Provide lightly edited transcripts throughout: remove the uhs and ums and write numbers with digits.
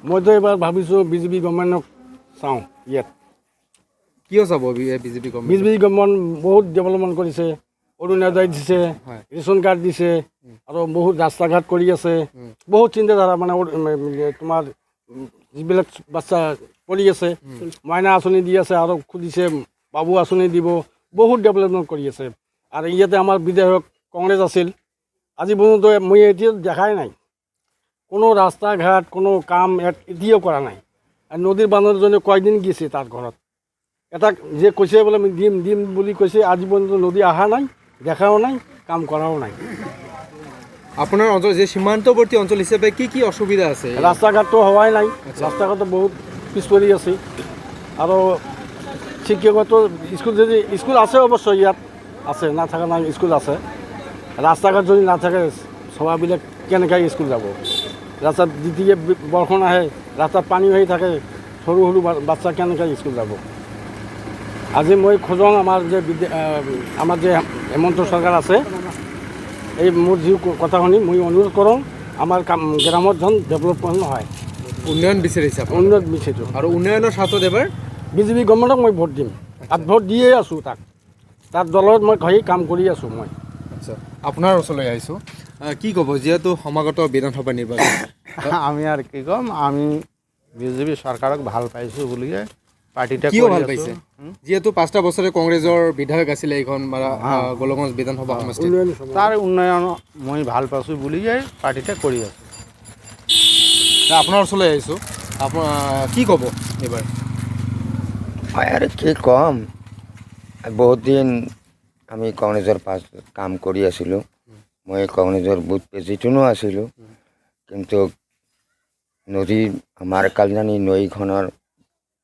মইতো এবাৰ ভাবিছোঁ বিজেপি গভৰ্ণমেণ্টক চাওঁ ইয়াত। কিয় চাব বিজেপি গভৰ্ণমেণ্ট? বিজেপি গভৰ্ণমেণ্ট বহুত ডেভেলপমেণ্ট কৰিছে, অৰুণোদয় দিছে, ৰেচন কাৰ্ড দিছে, আৰু বহুত ৰাস্তা ঘাট কৰি আছে, বহুত চিন্তাধাৰা মানে তোমাৰ যিবিলাক বাচ্চা পঢ়ি আছে মাইনা আঁচনি দি আছে, আৰু খুজিছে বাবু আঁচনি দিব, বহুত ডেভেলপমেণ্ট কৰি আছে। আৰু ইয়াতে আমাৰ বিধায়ক কংগ্ৰেছ আছিল, আজি পৰ্যন্ত মই এতিয়া দেখাই নাই কোনো ৰাস্তা ঘাট, কোনো কাম এতিয়াও কৰা নাই। আৰু নদীৰ বান্ধৰজনে কয়দিন গেছে তাৰ ঘৰত, এটা যে কৈছে বোলে আমি দিম দিম বুলি কৈছে, আজি পৰ্যন্ত নদী অহা নাই, দেখাও নাই, কাম কৰাও নাই। আপোনাৰ অঞ্চল যে সীমান্তৱৰ্তী অঞ্চল হিচাপে কি অসুবিধা আছে? ৰাস্তা ঘাটটো হোৱাই নাই, ৰাস্তা ঘাটটো বহুত পিছ পৰি আছে। আৰু শিক্ষকতো স্কুল যদি স্কুল আছে অৱশ্যে ইয়াত আছে, নাথাকা নাই, স্কুল আছে। ৰাস্তা ঘাট যদি নাথাকে সভাবিলাক কেনেকৈ স্কুল যাব? ৰাস্তাত যেতিয়া বৰষুণ আহে ৰাস্তাত পানী হৈ থাকে, সৰু সৰু বাচ্চা কেনেকৈ স্কুল যাব? আজি মই খোজোঁ আমাৰ যে হেমন্ত চৰকাৰ আছে, এই মোৰ যি কথা শুনি মই অনুৰোধ কৰোঁ, আমাৰ গ্ৰামত যেন ডেভেলপমেণ্ট হয়, উন্নয়ন বিচাৰিছে আপুনি? উন্নয়ন বিচাৰিছোঁ। আৰু উন্নয়নৰ স্বাৰ্থত এবাৰ বিজেপি গভৰ্ণমেণ্টক মই ভোট দিম, আৰু ভোট দিয়ে আছোঁ তাক, তাৰ দলত মই কাম কৰি আছোঁ মই। আচ্ছা, আপোনাৰ ওচৰলৈ আহিছোঁ, কি ক'ব যিহেতু সমাগত বিধানসভা নিৰ্বাচন? আমি আৰ কি কম, আমি বিজেপি সৰকাৰক ভাল পাইছোঁ বুলিয়ে পাৰ্টিটা কিয় ভাল পাইছে? যিহেতু 5টা বছৰে কংগ্ৰেছৰ বিধায়ক আছিলে এইখন গোলগঞ্জ বিধানসভা সমষ্টিত, তাৰ উন্নয়ন মই ভাল পাইছোঁ বুলিয়ে পাৰ্টিটা কৰি আছোঁ। আপোনাৰ ওচৰলৈ আহিছোঁ, আপোনাৰ কি ক'ব এইবাৰ? আৰ কি কম, বহুত দিন আমি কংগ্ৰেছৰ পাছ কাম কৰি আছিলোঁ, মই কংগ্ৰেছৰ বুথ প্ৰেচিডেণ্টো আছিলোঁ। কিন্তু নদীৰ আমাৰ কালজানি নৈখনৰ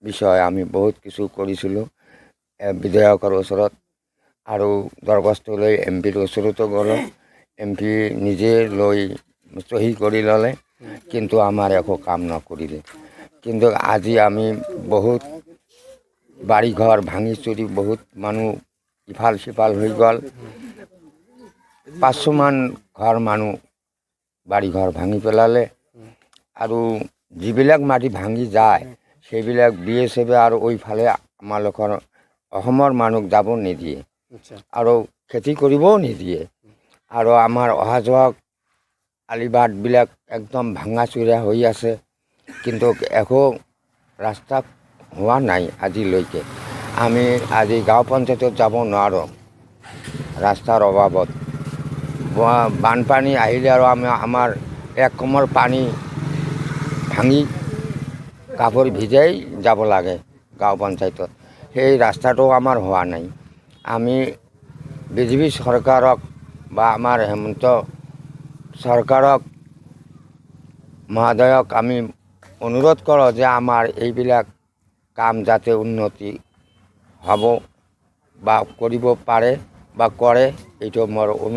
বিষয়ে আমি বহুত কিছু কৰিছিলোঁ বিধায়কৰ ওচৰত, আৰু দৰখাস্ত লৈ এমপিৰ ওচৰতো গ'লোঁ, এমপি নিজে লৈ চহী কৰি ল'লে, কিন্তু আমাৰ একো কাম নকৰিলে। কিন্তু আজি আমি বহুত বাড়ি ঘৰ ভাঙি চুৰি বহুত মানুহ ইফাল সিফাল হৈ গ'ল, 500 মান ঘৰ মানুহ বাড়ি ঘৰ ভাঙি পেলালে। আৰু যিবিলাক মাটি ভাঙি যায় সেইবিলাক BSF আৰু ওইফালে আমালোকৰ অসমৰ মানুহক যাব নিদিয়ে, আৰু খেতি কৰিবও নিদিয়ে, আৰু আমাৰ অহা যোৱা আলিবাটবিলাক একদম ভাঙা চুৰা হৈ আছে, কিন্তু একো ৰাস্তা হোৱা নাই আজিলৈকে। আমি আজি গাঁও পঞ্চায়তত যাব নোৱাৰোঁ ৰাস্তাৰ অভাৱত। বানপানী আহিলে আৰু আমাৰ এক কোমৰ পানী ভাঙি কাপোৰ ভিজাই যাব লাগে গাঁও পঞ্চায়তত, সেই ৰাস্তাটো আমাৰ হোৱা নাই। আমি বিজেপি চৰকাৰক বা আমাৰ হেমন্ত চৰকাৰক মহোদয়ক আমি অনুৰোধ কৰোঁ যে আমাৰ এইবিলাক কাম যাতে উন্নতি হ'ব বা কৰিব পাৰে বা কৰে, এইটো মোৰ